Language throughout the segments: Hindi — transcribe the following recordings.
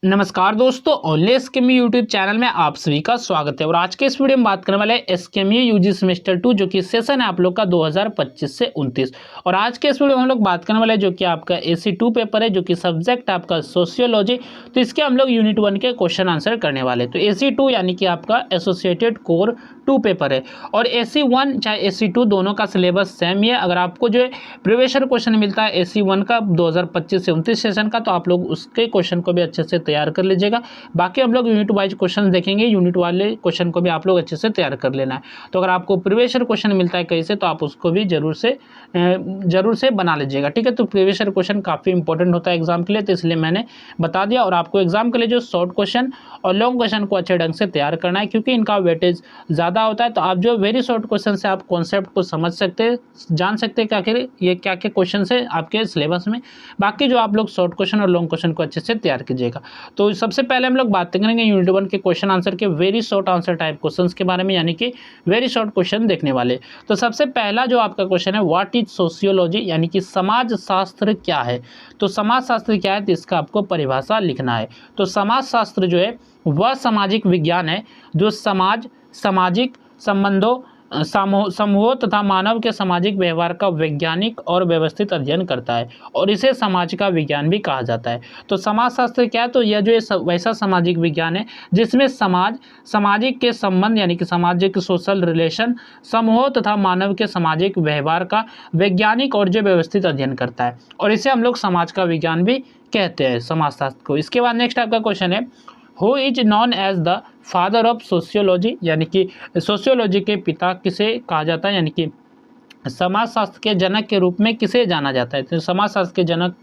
नमस्कार दोस्तों, ओनली एसकेएमयू यूट्यूब चैनल में आप सभी का स्वागत है। और आज के इस वीडियो में बात करने वाले हैं एसकेएमयू यूजी सेमेस्टर 2 जो कि सेशन है आप लोग का 2025 से 29। और आज के इस वीडियो में हम लोग बात करने वाले हैं जो कि आपका AC2 पेपर है, जो कि सब्जेक्ट आपका सोशियोलॉजी। तो इसके हम लोग यूनिट 1 के क्वेश्चन आंसर करने वाले। तो AC2 यानी कि आपका एसोसिएटेड कोर 2 पेपर है, और AC1 चाहे AC2 दोनों का सिलेबस सेम ही है। अगर आपको जो है प्रीवियस ईयर क्वेश्चन मिलता है AC1 का 2025 से 29 सेशन का, तो आप लोग उसके क्वेश्चन को भी अच्छे से तैयार कर लीजिएगा। बाकी हम लोग यूनिट वाइज क्वेश्चन देखेंगे, यूनिट वाले क्वेश्चन को भी आप लोग अच्छे से तैयार कर लेना है। तो अगर आपको प्रीवियस ईयर क्वेश्चन मिलता है कहीं से, तो आप उसको भी जरूर से बना लीजिएगा, ठीक है। तो प्रीवियस ईयर क्वेश्चन काफ़ी इंपॉर्टेंट होता है एग्जाम के लिए, तो इसलिए मैंने बता दिया। और आपको एग्जाम के लिए जो शॉर्ट क्वेश्चन और लॉन्ग क्वेश्चन को अच्छे ढंग से तैयार करना है, क्योंकि इनका वेटेज ज़्यादा होता है। तो आप जो वेरी शॉर्ट क्वेश्चन से आप कॉन्सेप्ट को समझ सकते हैं, जान सकते हैं कि आखिर ये क्या क्या क्वेश्चन है आपके सिलेबस में। बाकी जो आप लोग शॉर्ट क्वेश्चन और लॉन्ग क्वेश्चन को अच्छे से तैयार कीजिएगा। तो सबसे पहले हम लोग बात करेंगे यूनिट 1 के क्वेश्चन आंसर के very short answer type questions के बारे में, यानी कि वेरी शॉर्ट क्वेश्चन देखने वाले। तो सबसे पहला जो आपका क्वेश्चन है, व्हाट इज सोशियोलॉजी, यानी कि समाज शास्त्र क्या है। तो समाज शास्त्र क्या है, तो इसका आपको परिभाषा लिखना है। तो समाज शास्त्र जो है वह सामाजिक विज्ञान है जो सामाजिक संबंधों, समूहों तथा मानव के सामाजिक व्यवहार का वैज्ञानिक और व्यवस्थित अध्ययन करता है, और इसे समाज का विज्ञान भी कहा जाता है। तो समाजशास्त्र क्या है, तो यह जो है वैसा सामाजिक विज्ञान है जिसमें सामाजिक के संबंध, यानी कि सामाजिक सोशल रिलेशन, समूहों तथा मानव के सामाजिक व्यवहार का वैज्ञानिक और जो व्यवस्थित अध्ययन करता है, और इसे हम लोग समाज का विज्ञान भी कहते हैं समाजशास्त्र को। इसके बाद नेक्स्ट आपका क्वेश्चन है, who is known as the father of sociology, यानी कि सोशियोलॉजी के पिता किसे कहा जाता है, यानी कि समाजशास्त्र के जनक के रूप में किसे जाना जाता है। तो समाजशास्त्र के जनक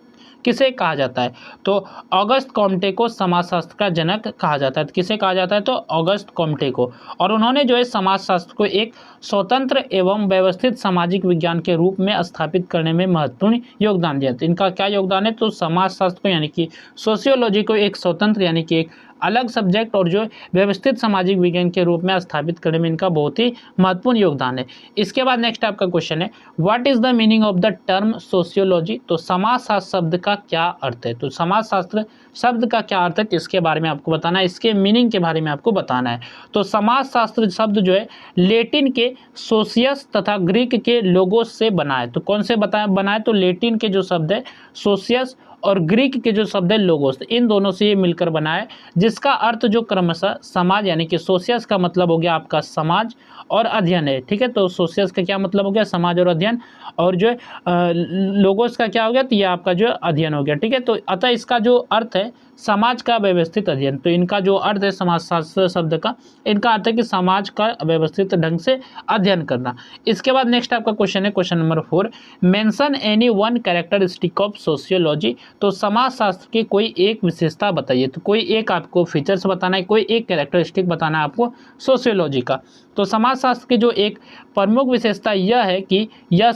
किसे कहा जाता है, तो ऑगस्ट कॉम्टे को समाजशास्त्र का जनक कहा जाता है। तो किसे कहा जाता है, तो ऑगस्ट कॉम्टे को। और उन्होंने जो है समाजशास्त्र को एक स्वतंत्र एवं व्यवस्थित सामाजिक विज्ञान के रूप में स्थापित करने में महत्वपूर्ण योगदान दिया। तो इनका क्या योगदान है, तो समाजशास्त्र को यानी कि सोशियोलॉजी को एक स्वतंत्र यानी कि एक अलग सब्जेक्ट और जो व्यवस्थित सामाजिक विज्ञान के रूप में स्थापित करने में इनका बहुत ही महत्वपूर्ण योगदान है। इसके बाद नेक्स्ट आपका क्वेश्चन है, what is the meaning of the term sociology. तो समाजशास्त्र शब्द का क्या अर्थ है। तो समाजशास्त्र शब्द का क्या अर्थ है, इसके बारे में आपको बताना है, इसके मीनिंग के बारे में आपको बताना है। तो समाजशास्त्र शब्द जो है लेटिन के सोशियस तथा ग्रीक के लोगोस से बना है। तो कौन से बना है, तो लेटिन के जो शब्द है सोशियस और ग्रीक के जो शब्द है लोगोस, इन दोनों से ये मिलकर बना है, जिसका अर्थ जो क्रमशः समाज, यानी कि सोशियस का मतलब हो गया आपका समाज और अध्ययन है, ठीक है। तो सोशियस का क्या मतलब हो गया, समाज और अध्ययन, और जो लोगोस का क्या हो गया, तो ये आपका जो अध्ययन हो गया, ठीक है। तो अतः इसका जो अर्थ है समाज का व्यवस्थित अध्ययन। तो इनका जो अर्थ है समाजशास्त्र शब्द का, इनका अर्थ है कि समाज का व्यवस्थित ढंग से अध्ययन करना। इसके बाद नेक्स्ट आपका क्वेश्चन है, question number 4, mention any one characteristic of sociology. तो समाजशास्त्र की कोई एक विशेषता बताइए। तो कोई एक आपको फीचर्स बताना है, कोई एक कैरेक्टरिस्टिक बताना है आपको सोशियोलॉजी का। तो समाजशास्त्र की जो एक प्रमुख विशेषता यह है कि यह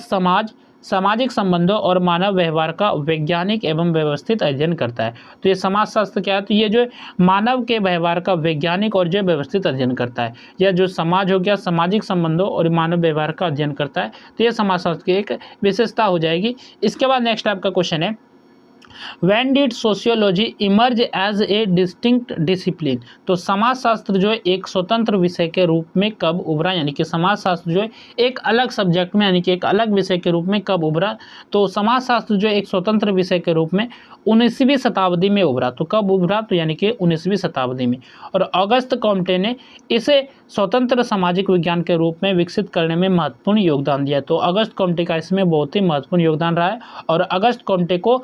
सामाजिक संबंधों और मानव व्यवहार का वैज्ञानिक एवं व्यवस्थित अध्ययन करता है। तो ये समाजशास्त्र क्या है, तो ये जो मानव के व्यवहार का वैज्ञानिक और जो व्यवस्थित अध्ययन करता है। यह जो समाज हो गया, सामाजिक संबंधों और मानव व्यवहार का अध्ययन करता है, तो ये समाजशास्त्र की एक विशेषता हो जाएगी। इसके बाद नेक्स्ट आपका क्वेश्चन है, When did sociology emerge as a distinct discipline। तो समाजशास्त्र जो है एक स्वतंत्र विषय के रूप में कब उभरा, यानी कि समाजशास्त्र जो है एक अलग सब्जेक्ट में, यानी कि एक अलग विषय के रूप में कब उभरा। तो समाजशास्त्र जो है एक स्वतंत्र विषय के रूप में 19वीं शताब्दी में उभरा। तो कब उभरा, तो यानी कि 19वीं शताब्दी में। और अगस्त कॉम्टे ने इसे स्वतंत्र सामाजिक विज्ञान के रूप में विकसित करने में महत्वपूर्ण योगदान दिया। तो अगस्त कॉम्टे का इसमें बहुत ही महत्वपूर्ण योगदान रहा है, और अगस्त कॉम्टे को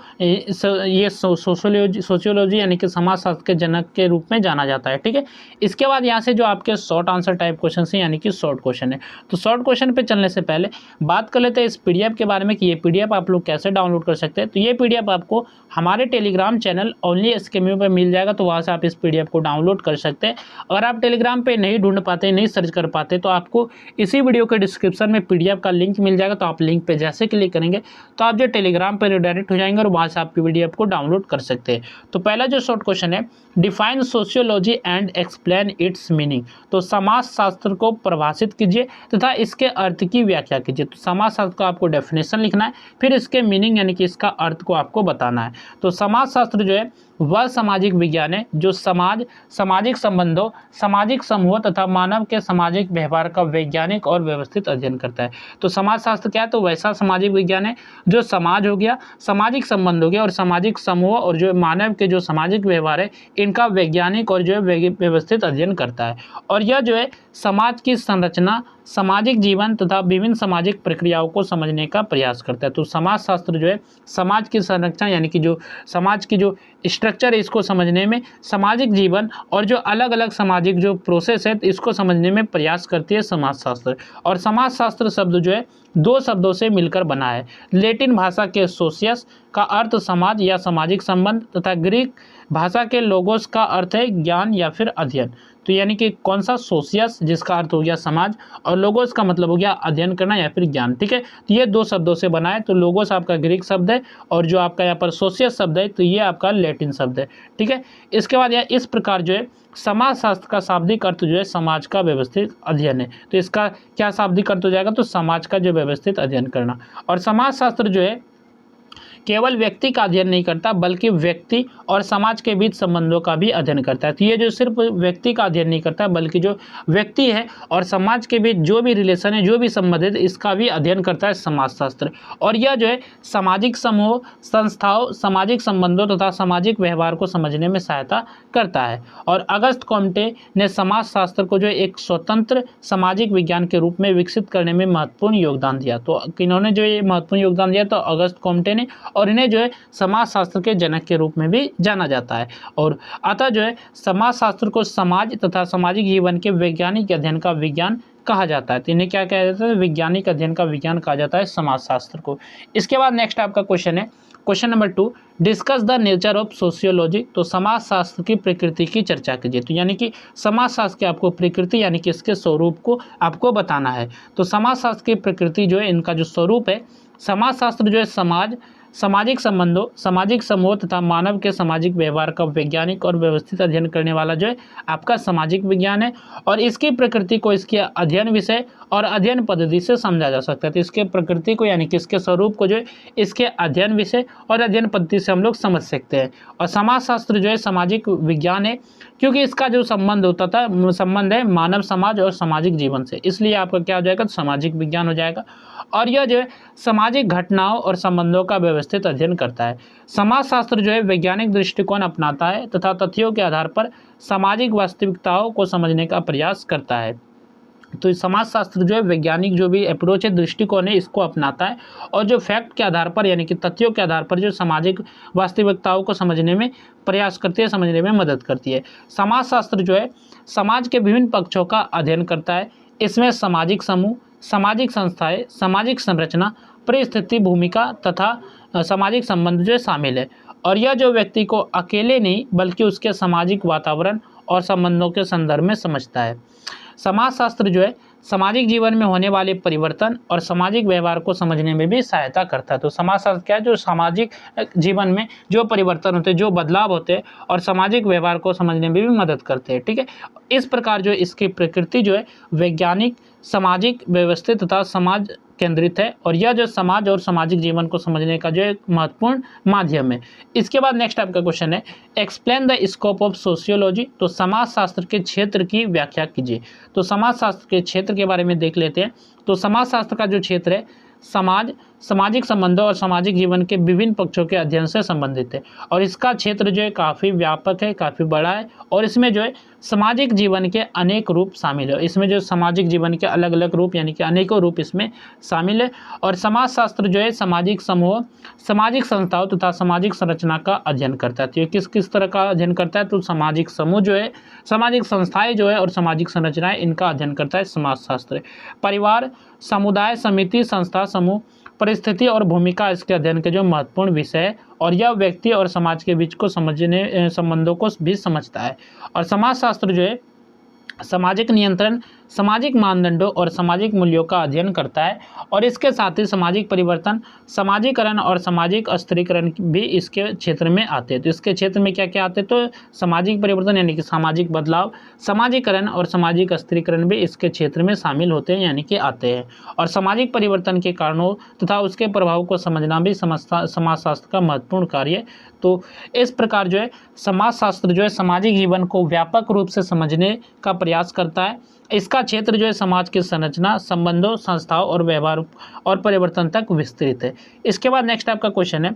ये सोशियोलॉजी यानी कि समाजशास्त्र के जनक के रूप में जाना जाता है, ठीक है। इसके बाद यहाँ से जो आपके शॉर्ट आंसर टाइप क्वेश्चन है, यानी कि शॉर्ट क्वेश्चन है। तो शॉर्ट क्वेश्चन पे चलने से पहले बात कर लेते हैं इस पीडीएफ के बारे में कि ये पीडीएफ आप लोग कैसे डाउनलोड कर सकते हैं। तो ये पीडीएफ आपको हमारे टेलीग्राम चैनल ओनली एसकेएमयू पे मिल जाएगा, तो वहाँ से आप इस पीडीएफ को डाउनलोड कर सकते हैं। अगर आप टेलीग्राम पे नहीं ढूंढ पाते, नहीं सर्च कर पाते, तो आपको इसी वीडियो के डिस्क्रिप्शन में पीडीएफ का लिंक मिल जाएगा। तो आप लिंक पे जैसे क्लिक करेंगे तो आप जो टेलीग्राम पर रिडायरेक्ट हो जाएंगे, और वहाँ से आप पीडीएफ को डाउनलोड कर सकते हैं। तो पहला जो शॉर्ट क्वेश्चन है, define sociology and explain it's meaning. तो समाजशास्त्र को परिभाषित कीजिए तथा इसके अर्थ की व्याख्या कीजिए। तो समाजशास्त्र का आपको डेफिनेशन लिखना है, फिर इसके मीनिंग यानी कि इसका अर्थ को आपको बताना है। तो समाजशास्त्र जो है वह सामाजिक विज्ञान है जो समाज, सामाजिक संबंधों, सामाजिक समूह तथा मानव के सामाजिक व्यवहार का वैज्ञानिक और व्यवस्थित अध्ययन करता है। तो समाजशास्त्र क्या है? तो वैसा सामाजिक विज्ञान है जो समाज हो गया, सामाजिक संबंध हो गया और सामाजिक समूह और जो मानव के जो सामाजिक व्यवहार है इनका वैज्ञानिक और जो है व्यवस्थित अध्ययन करता है। और यह जो है समाज की संरचना, सामाजिक जीवन तथा विभिन्न सामाजिक प्रक्रियाओं को समझने का प्रयास करता है। तो समाजशास्त्र जो है समाज की संरचना यानी कि जो समाज की जो स्ट्रक्चर है इसको समझने में, सामाजिक जीवन और जो अलग अलग सामाजिक जो प्रोसेस है इसको समझने में प्रयास करती है समाजशास्त्र। और समाजशास्त्र शब्द जो है दो शब्दों से मिलकर बना है। लैटिन भाषा के सोशियस का अर्थ समाज या सामाजिक संबंध तथा ग्रीक भाषा के लोगोस का अर्थ है ज्ञान या फिर अध्ययन। तो यानी कि कौन सा? सोशियस, जिसका अर्थ हो गया समाज, और लोगोस का मतलब हो गया अध्ययन करना या फिर ज्ञान। ठीक है, तो ये दो शब्दों से बना है। तो लोगोस आपका ग्रीक शब्द है और जो आपका यहाँ पर सोशियस शब्द है तो ये आपका लैटिन शब्द है। ठीक है, इसके बाद यह इस प्रकार जो है समाजशास्त्र का शाब्दिक अर्थ जो है समाज का व्यवस्थित अध्ययन है। तो इसका क्या शाब्दिक अर्थ हो जाएगा? तो समाज का जो व्यवस्थित अध्ययन करना। और समाजशास्त्र जो है केवल व्यक्ति का अध्ययन नहीं करता बल्कि व्यक्ति और समाज के बीच संबंधों का भी अध्ययन करता है। तो ये जो सिर्फ व्यक्ति का अध्ययन नहीं करता बल्कि जो व्यक्ति है और समाज के बीच जो भी रिलेशन है, जो भी संबंध है, इसका भी अध्ययन करता है समाजशास्त्र। और यह जो है सामाजिक समूह, संस्थाओं, सामाजिक संबंधों तथा सामाजिक व्यवहार को समझने में सहायता करता है। और अगस्त कॉम्टे ने समाजशास्त्र को जो एक स्वतंत्र सामाजिक विज्ञान के रूप में विकसित करने में महत्वपूर्ण योगदान दिया। तो किन्होंने जो ये महत्वपूर्ण योगदान दिया? तो अगस्त कॉम्टे ने, और इन्हें जो है समाजशास्त्र के जनक के रूप में भी जाना जाता है। और अतः जो है समाजशास्त्र को समाज तथा सामाजिक जीवन के वैज्ञानिक अध्ययन का विज्ञान कहा जाता है। तो इन्हें क्या कहा जाता है? वैज्ञानिक अध्ययन का विज्ञान कहा जाता है समाजशास्त्र को। इसके बाद नेक्स्ट आपका क्वेश्चन है, question number 2, discuss the nature of sociology. तो समाजशास्त्र की प्रकृति की चर्चा कीजिए। तो यानी कि समाजशास्त्र की आपको प्रकृति यानी कि इसके स्वरूप को आपको बताना है। तो समाजशास्त्र की प्रकृति जो है, इनका जो स्वरूप है, समाजशास्त्र जो है समाज, सामाजिक संबंधों, सामाजिक समूह तथा मानव के सामाजिक व्यवहार का वैज्ञानिक और व्यवस्थित अध्ययन करने वाला जो है आपका सामाजिक विज्ञान है। और इसकी प्रकृति को इसके अध्ययन विषय और अध्ययन पद्धति से समझा जा सकता है। तो इसके प्रकृति को यानी कि इसके स्वरूप को जो है इसके अध्ययन विषय और अध्ययन पद्धति से हम लोग समझ सकते हैं। और समाजशास्त्र जो है सामाजिक विज्ञान है क्योंकि इसका जो संबंध है मानव समाज और सामाजिक जीवन से, इसलिए आपका क्या हो जाएगा? तो सामाजिक विज्ञान हो जाएगा। और यह जो है सामाजिक घटनाओं और संबंधों का व्यवस्थित अध्ययन करता है। समाजशास्त्र जो है वैज्ञानिक दृष्टिकोण अपनाता है तथा तथ्यों के आधार पर सामाजिक वास्तविकताओं को समझने का प्रयास करता है। तो समाजशास्त्र जो है वैज्ञानिक जो भी अप्रोच है, दृष्टिकोण है, इसको अपनाता है और जो फैक्ट के आधार पर यानी कि तथ्यों के आधार पर जो सामाजिक वास्तविकताओं को समझने में प्रयास करती है, समझने में मदद करती है। समाजशास्त्र जो है समाज के विभिन्न पक्षों का अध्ययन करता है। इसमें सामाजिक समूह, सामाजिक संस्थाएं, सामाजिक संरचना, परिस्थिति, भूमिका तथा सामाजिक संबंध जो शामिल है। और यह जो व्यक्ति को अकेले नहीं बल्कि उसके सामाजिक वातावरण और संबंधों के संदर्भ में समझता है। समाजशास्त्र जो है सामाजिक जीवन में होने वाले परिवर्तन और सामाजिक व्यवहार को समझने में भी सहायता करता है। तो समाजशास्त्र क्या है? जो सामाजिक जीवन में जो परिवर्तन होते हैं, जो बदलाव होते हैं और सामाजिक व्यवहार को समझने में भी मदद करते हैं। ठीक है, इस प्रकार जो इसकी प्रकृति जो है वैज्ञानिक, सामाजिक, व्यवस्थित तथा समाज केंद्रित है और यह जो समाज और सामाजिक जीवन को समझने का जो एक महत्वपूर्ण माध्यम है। इसके बाद नेक्स्ट आपका क्वेश्चन है, explain the scope of sociology. तो समाजशास्त्र के क्षेत्र की व्याख्या कीजिए। तो समाजशास्त्र के क्षेत्र के बारे में देख लेते हैं। तो समाजशास्त्र का जो क्षेत्र है समाज, सामाजिक संबंधों और सामाजिक जीवन के विभिन्न पक्षों के अध्ययन से संबंधित है और इसका क्षेत्र जो है काफ़ी व्यापक है, काफ़ी बड़ा है और इसमें जो है सामाजिक जीवन के अनेक रूप शामिल है। इसमें जो सामाजिक जीवन के अलग अलग रूप यानी कि अनेकों रूप इसमें शामिल है। और समाजशास्त्र जो है सामाजिक समूह, सामाजिक संस्थाओं तथा सामाजिक संरचना का अध्ययन करता है। तो ये किस किस तरह का अध्ययन करता है? तो सामाजिक समूह जो है, सामाजिक संस्थाएं जो है और सामाजिक संरचनाएं, इनका अध्ययन करता है समाजशास्त्र। परिवार, समुदाय, समिति, संस्था, समूह, परिस्थिति और भूमिका इसके अध्ययन के जो महत्वपूर्ण विषय है और यह व्यक्ति और समाज के बीच को समझने संबंधों को भी समझता है। और समाजशास्त्र जो है सामाजिक नियंत्रण, सामाजिक मानदंडों और सामाजिक मूल्यों का अध्ययन करता है और इसके साथ ही सामाजिक परिवर्तन, समाजीकरण और सामाजिक स्थिरीकरण भी इसके क्षेत्र में आते हैं। तो इसके क्षेत्र में क्या क्या आते हैं, तो सामाजिक परिवर्तन यानी कि सामाजिक बदलाव, समाजीकरण और सामाजिक स्थिरीकरण भी इसके क्षेत्र में शामिल होते हैं यानी कि आते हैं। और सामाजिक परिवर्तन के कारणों तथा उसके प्रभाव को समझना भी समाजशास्त्र का महत्वपूर्ण कार्य है। तो इस प्रकार जो है समाजशास्त्र जो है सामाजिक जीवन को व्यापक रूप से समझने का प्रयास करता है। इसका क्षेत्र जो है समाज की संरचना, संबंधों, संस्थाओं और व्यवहार और परिवर्तन तक विस्तृत है। इसके बाद नेक्स्ट आपका क्वेश्चन है,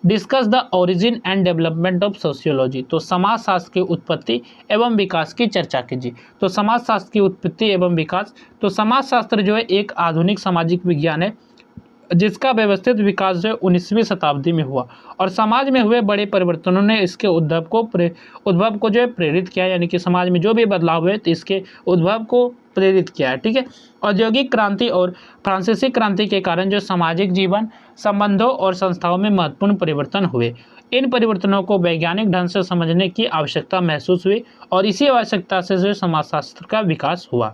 discuss the origin and development of sociology. तो समाजशास्त्र की उत्पत्ति एवं विकास की चर्चा कीजिए। तो समाजशास्त्र की उत्पत्ति एवं विकास, तो समाजशास्त्र जो है एक आधुनिक सामाजिक विज्ञान है जिसका व्यवस्थित विकास जो है 19वीं शताब्दी में हुआ और समाज में हुए बड़े परिवर्तनों ने इसके उद्भव को जो है प्रेरित किया, यानी कि समाज में जो भी बदलाव हुए तो इसके उद्भव को प्रेरित किया है। ठीक है, औद्योगिक क्रांति और फ्रांसीसी क्रांति के कारण जो सामाजिक जीवन, संबंधों और संस्थाओं में महत्वपूर्ण परिवर्तन हुए। इन परिवर्तनों को वैज्ञानिक ढंग से समझने की आवश्यकता महसूस हुई और इसी आवश्यकता से जो समाजशास्त्र का विकास हुआ।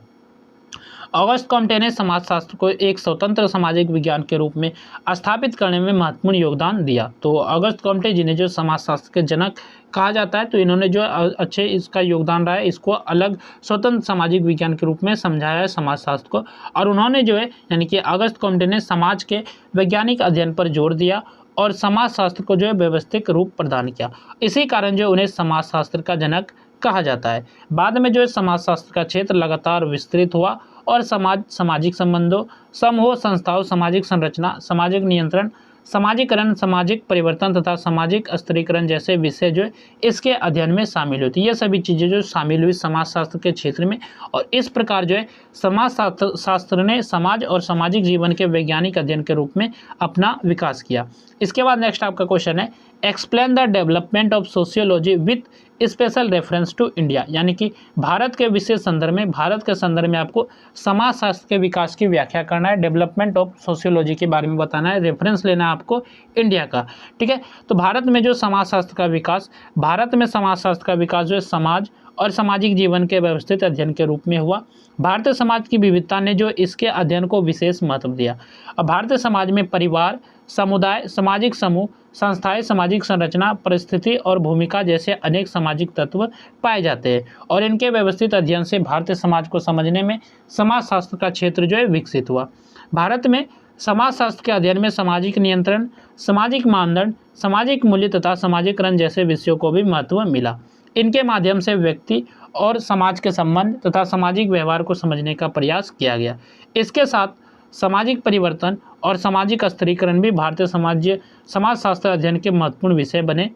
ऑगस्ट कॉम्टे ने समाजशास्त्र को एक स्वतंत्र सामाजिक विज्ञान के रूप में स्थापित करने में महत्वपूर्ण योगदान दिया। तो ऑगस्ट कॉम्टे जिन्हें जो समाजशास्त्र के जनक कहा जाता है, तो इन्होंने जो अच्छे इसका योगदान रहा है, इसको अलग स्वतंत्र सामाजिक विज्ञान के रूप में समझाया है समाजशास्त्र को। और उन्होंने जो है यानी कि ऑगस्ट कॉम्टे ने समाज के वैज्ञानिक अध्ययन पर जोर दिया और समाजशास्त्र को जो है व्यवस्थित रूप प्रदान किया। इसी कारण जो उन्हें समाजशास्त्र का जनक कहा जाता है। बाद में जो है समाजशास्त्र का क्षेत्र लगातार विस्तृत हुआ और सामाजिक संबंधों, समूह, संस्थाओं, सामाजिक संरचना, सामाजिक नियंत्रण, समाजीकरण, सामाजिक परिवर्तन तथा सामाजिक स्थिरीकरण जैसे विषय जो है इसके अध्ययन में शामिल होती है। ये सभी चीज़ें जो शामिल हुई समाजशास्त्र के क्षेत्र में और इस प्रकार जो है समाजशास्त्र ने समाज और सामाजिक जीवन के वैज्ञानिक अध्ययन के रूप में अपना विकास किया। इसके बाद नेक्स्ट आपका क्वेश्चन है, explain the development of sociology with special reference to India. यानी कि भारत के विशेष संदर्भ में, भारत के संदर्भ में आपको समाजशास्त्र के विकास की व्याख्या करना है, डेवलपमेंट ऑफ सोशियोलॉजी के बारे में बताना है, रेफरेंस लेना है आपको इंडिया का। ठीक है, तो भारत में जो समाजशास्त्र का विकास, भारत में समाजशास्त्र का विकास जो है समाज और सामाजिक जीवन के व्यवस्थित अध्ययन के रूप में हुआ। भारतीय समाज की विविधता ने जो इसके अध्ययन को विशेष महत्व दिया। अब भारतीय समाज में परिवार, समुदाय, सामाजिक समूह, संस्थाएं, सामाजिक संरचना, परिस्थिति और भूमिका जैसे अनेक सामाजिक तत्व पाए जाते हैं और इनके व्यवस्थित अध्ययन से भारतीय समाज को समझने में समाजशास्त्र का क्षेत्र जो है विकसित हुआ। भारत में समाजशास्त्र के अध्ययन में सामाजिक नियंत्रण, सामाजिक मानदंड, सामाजिक मूल्य तथा समाजीकरण जैसे विषयों को भी महत्व मिला। इनके माध्यम से व्यक्ति और समाज के संबंध तथा सामाजिक व्यवहार को समझने का प्रयास किया गया। इसके साथ सामाजिक परिवर्तन और सामाजिक स्थिरीकरण भी भारतीय समाजशास्त्र अध्ययन के महत्वपूर्ण विषय बने।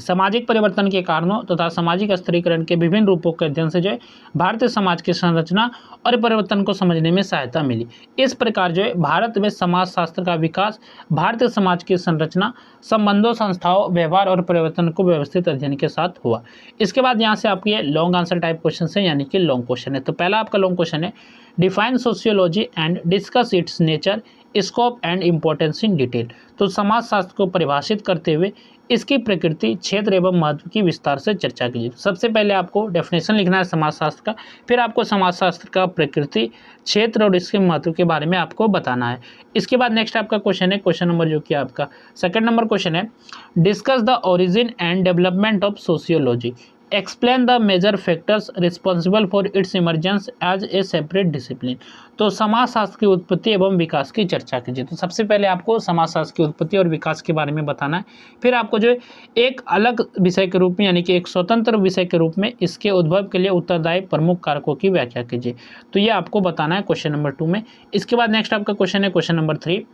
सामाजिक परिवर्तन के कारणों तथा सामाजिक स्थिरीकरण के विभिन्न रूपों के अध्ययन से जो है भारतीय समाज की संरचना और परिवर्तन को समझने में सहायता मिली। इस प्रकार जो है भारत में समाजशास्त्र का विकास भारतीय समाज की संरचना, संबंधों, संस्थाओं, व्यवहार और परिवर्तन को व्यवस्थित अध्ययन के साथ हुआ। इसके बाद यहाँ से आपके लॉन्ग आंसर टाइप क्वेश्चन है, यानी कि लॉन्ग क्वेश्चन है। तो पहला आपका लॉन्ग क्वेश्चन है, define sociology and discuss it's nature, scope and importance in detail. तो समाजशास्त्र को परिभाषित करते हुए इसकी प्रकृति, क्षेत्र एवं महत्व की विस्तार से चर्चा कीजिए। सबसे पहले आपको डेफिनेशन लिखना है समाजशास्त्र का, फिर आपको समाजशास्त्र का प्रकृति, क्षेत्र और इसके महत्व के बारे में आपको बताना है। इसके बाद नेक्स्ट आपका क्वेश्चन है, क्वेश्चन नंबर जो कि आपका सेकंड नंबर क्वेश्चन है, discuss the origin and development of sociology, explain the major factors responsible for its emergence as a separate discipline. तो समाजशास्त्र की उत्पत्ति एवं विकास की चर्चा कीजिए। तो सबसे पहले आपको समाजशास्त्र की उत्पत्ति और विकास के बारे में बताना है, फिर आपको जो है एक अलग विषय के रूप में यानी कि एक स्वतंत्र विषय के रूप में इसके उद्भव के लिए उत्तरदायी प्रमुख कारकों की व्याख्या कीजिए। तो ये आपको बताना है क्वेश्चन नंबर 2 में। इसके बाद नेक्स्ट आपका क्वेश्चन है question number 3,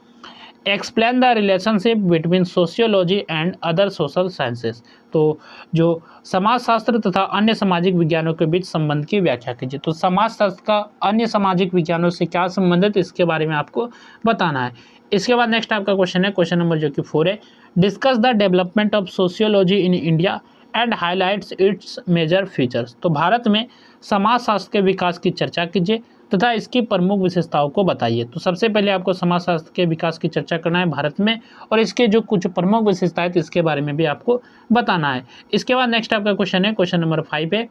explain the relationship between sociology and other social sciences. तो जो समाजशास्त्र तथा अन्य सामाजिक विज्ञानों के बीच संबंध की व्याख्या कीजिए। तो समाजशास्त्र का अन्य सामाजिक विज्ञानों से क्या संबंध है, इसके बारे में आपको बताना है। इसके बाद नेक्स्ट आपका क्वेश्चन है क्वेश्चन नंबर जो कि 4 है, discuss the development of sociology in India and highlights its major features. तो भारत में समाजशास्त्र के विकास की चर्चा कीजिए तथा इसकी प्रमुख विशेषताओं को बताइए। तो सबसे पहले आपको समाजशास्त्र के विकास की चर्चा करना है भारत में और इसके जो कुछ प्रमुख विशेषताएं थी इसके बारे में भी आपको बताना है। इसके बाद नेक्स्ट आपका क्वेश्चन है क्वेश्चन नंबर 5 है,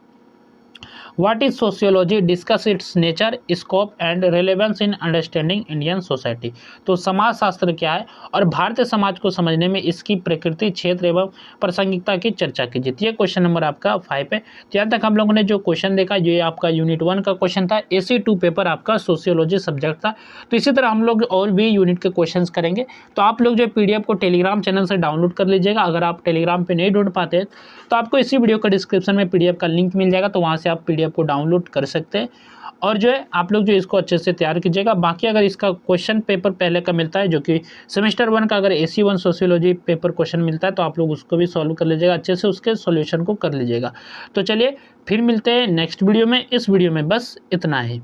what is sociology, discuss it's nature, scope and relevance in understanding Indian society. तो समाजशास्त्र क्या है और भारतीय समाज को समझने में इसकी प्रकृति, क्षेत्र एवं प्रासंगिकता की चर्चा कीजिए। ये क्वेश्चन नंबर आपका 5 है। यहाँ तक हम लोगों ने जो क्वेश्चन देखा ये आपका यूनिट 1 का क्वेश्चन था, AC2 पेपर आपका सोशियोलॉजी सब्जेक्ट था। तो इसी तरह हम लोग और भी यूनिट के क्वेश्चंस करेंगे। तो आप लोग जो PDF को टेलीग्राम चैनल से डाउनलोड कर लीजिएगा। अगर आप टेलीग्राम पे नहीं ढूंढ पाते हैं तो आपको इसी वीडियो का डिस्क्रिप्शन में PDF का लिंक मिल जाएगा, तो वहाँ से आप PDF को डाउनलोड कर सकते हैं और जो है आप लोग जो इसको अच्छे से तैयार कीजिएगा। बाकी अगर इसका क्वेश्चन पेपर पहले का मिलता है, जो कि सेमेस्टर 1 का अगर AC1 सोशियोलॉजी पेपर क्वेश्चन मिलता है तो आप लोग उसको भी सॉल्व कर लीजिएगा, अच्छे से उसके सॉल्यूशन को कर लीजिएगा। तो चलिए फिर मिलते हैं नेक्स्ट वीडियो में। इस वीडियो में बस इतना ही।